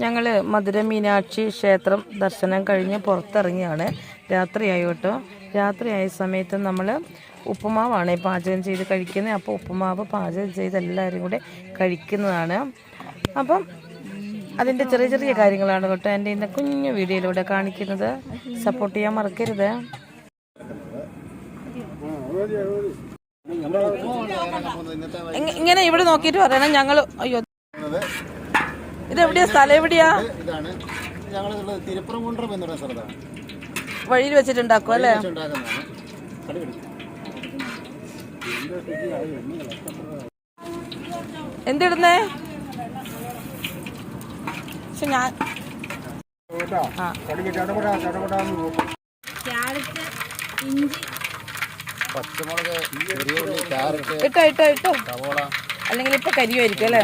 ഞങ്ങൾ മധുര മീനാക്ഷി ക്ഷേത്രം ദർശനം കഴിഞ്ഞ് പുറത്തിറങ്ങിയാണ്. രാത്രിയായി കേട്ടോ. രാത്രിയായ സമയത്ത് നമ്മൾ ഉപ്പുമാവാണ് പാചകം ചെയ്ത് കഴിക്കുന്നത്. അപ്പോൾ ഉപ്പുമാവ് പാചകം ചെയ്ത് എല്ലാവരും കൂടെ കഴിക്കുന്നതാണ്. അപ്പം അതിൻ്റെ ചെറിയ ചെറിയ കാര്യങ്ങളാണ് കേട്ടോ എൻ്റെ ഇന്ന് കുഞ്ഞു വീഡിയോയിലൂടെ കാണിക്കുന്നത്. സപ്പോർട്ട് ചെയ്യാൻ മറക്കരുത്. ഇങ്ങനെ ഇവിടെ നോക്കിയിട്ട് പറയണം. ഞങ്ങൾ അയ്യോ ഇതെവിടെയാ? സ്ഥലം എവിടെയാ? വഴിയിൽ വെച്ചിട്ടുണ്ടാക്കും അല്ലേ? എന്തിടുന്നേ? പക്ഷെ ഞാൻ ഇട്ടോ ഇട്ടോ ഇട്ടോ, അല്ലെങ്കിൽ ഇപ്പൊ കരിയുമായിരിക്കും അല്ലേ?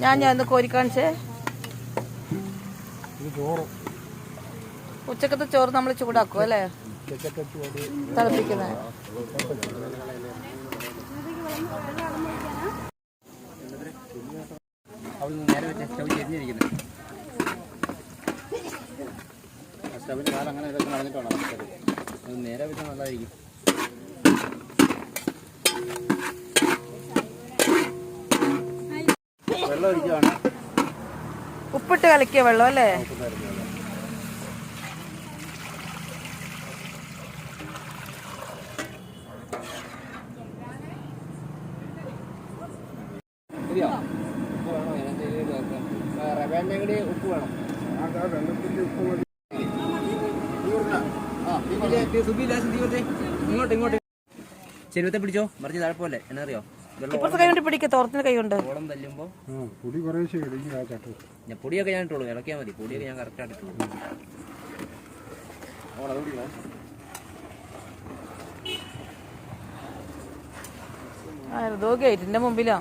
ഞാൻ കോരി കാണിച്ചേ. ഉച്ചക്കത്തെ ചോറ് നമ്മൾ ചൂടാക്കും അല്ലേ? തിളപ്പിക്കുന്നത്. സ്റ്റവിന്റെ കാലം അങ്ങനെ ഇതൊക്കെ നടന്നിട്ടാണ് നേരെ വെച്ചാൽ നല്ലതായിരിക്കും. വെള്ളം ഒഴിക്കുകയാണ്. ഉപ്പിട്ട് കലക്കിയ വെള്ളം അല്ലേ? റവേന്റെ കൂടി ഉപ്പ് വേണം. ഇങ്ങോട്ട് ഇങ്ങോട്ട് ചെരുവത്തെ പിടിച്ചോ, മറിച്ച് താഴെ പോലെ. എന്നാ അറിയോ? കൈ കൊണ്ട് പിടിക്കുക, തോർത്തിന് കൈ കൊണ്ട്. ഓളം തല്ലുമ്പോ പൊടിയൊക്കെ ഞാൻ ഇട്ടോളൂ, ഇളക്കിയാൽ മതി. പൊടിയൊക്കെ ഞാൻ കറക്റ്റ് ആയിട്ട് ഇട്ടോളൂ. ഗേറ്റിന്റെ മുമ്പിലാ.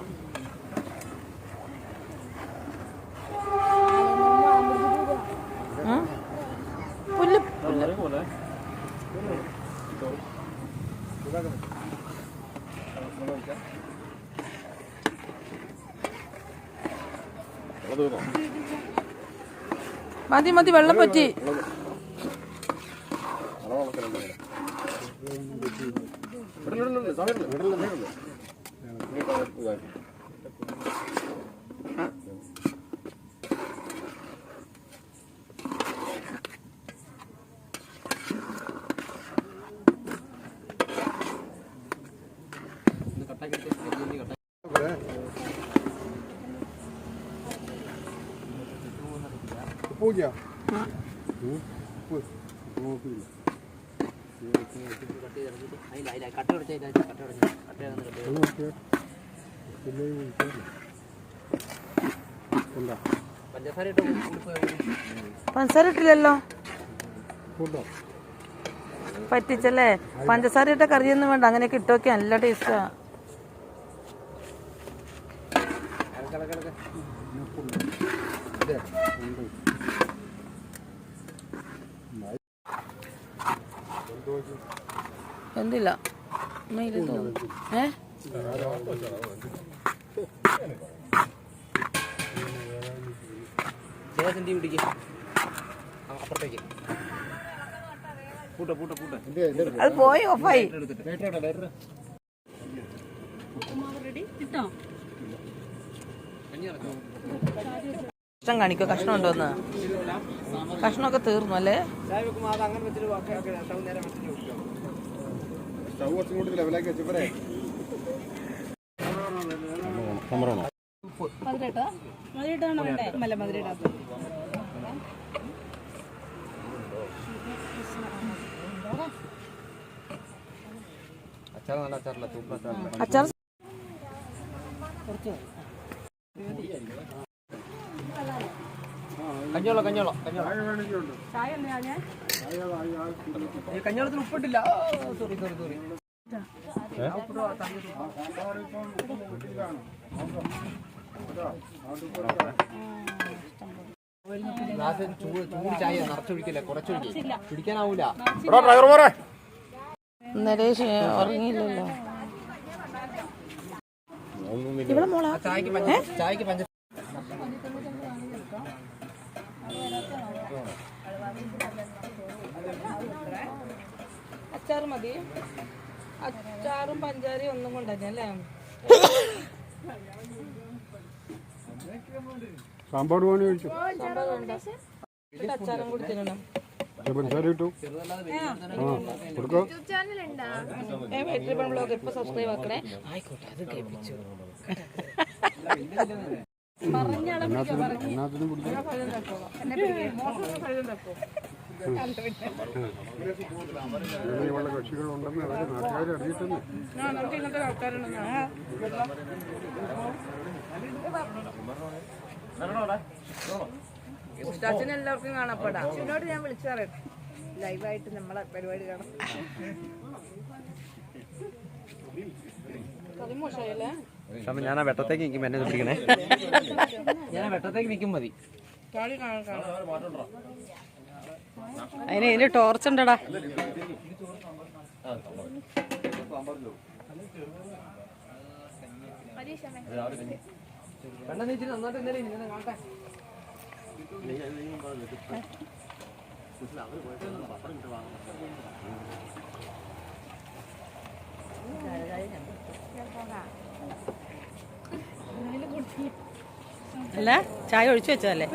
പുല്ല് മതി മതി, വെള്ളം പറ്റി. പഞ്ചസാര ഇട്ടില്ലല്ലോ, പറ്റിച്ചല്ലേ? പഞ്ചസാര ഇട്ട കറിയൊന്നും വേണ്ട, അങ്ങനെയൊക്കെ ഇട്ടോക്കെ നല്ല ടേസ്റ്റാ. എന്തില്ല അത് പോയി ഓഫായി. കഷ്ണം കാണിക്കോ? കഷ്ണം ഉണ്ടോന്ന്? കഷ്ണമൊക്കെ തീർന്നു അല്ലേ? അച്ചാർ നല്ല അച്ചാറില്ല, സൂപ്പർ അച്ചാറില്ല. അച്ചാർ കഞ്ഞോളം കഞ്ഞോളത്തിന് ഉപ്പിട്ടില്ല. സോറി. ചൂട് ചായ നിറച്ചൊഴിക്കില്ല, കുറച്ചൊഴിക്കില്ല, പിടിക്കാനാവൂല. നരേഷ് ഉറങ്ങിയില്ലല്ലോ. ചായക്ക് പഞ്ച അച്ചാർ മതി. അച്ചാറും പഞ്ചാരയും ഒന്നും കൊണ്ടുതന്നെ അല്ലേ? സാമ്പാർ പോകാൻ കഴിച്ചു. അച്ചാറും കൂടി തിന്നണം. പഞ്ചാര കിട്ടും. കൊടുക്കോ. ബ്ലോഗ് ഇപ്പൊ സബ്സ്ക്രൈബ് ആക്കണേ. ആയിക്കോട്ടെ, അത് കേൾപ്പിച്ചു. എന്നാത്തിനും കുടിക്കാം. ഇങ്ങനെയുള്ള കക്ഷികളുണ്ടെന്ന് അവര് നാട്ടുകാരെ അറിയിട്ടെന്ന്. എല്ലാവർക്കും കാണപ്പെടാം. എന്നോട് ഞാൻ വിളിച്ചു പറയട്ടെ, ലൈവായിട്ട് നമ്മളെ പരിപാടി കാണാം. ഞാൻ ആ വെട്ടത്തേക്ക് നിൽക്കും, എന്നെ പിടിക്കണേ. ഞാൻ വെട്ടത്തേക്ക് നിൽക്കും മതി. അതിന് ടോർച്ച് ഉണ്ടടാ. വെള്ളം നീച്ചിട്ട് നന്നായിട്ട് ഇന്നലെ കാണട്ടെ. അല്ല, ചായ ഒഴിച്ചു വെച്ചതല്ലേ?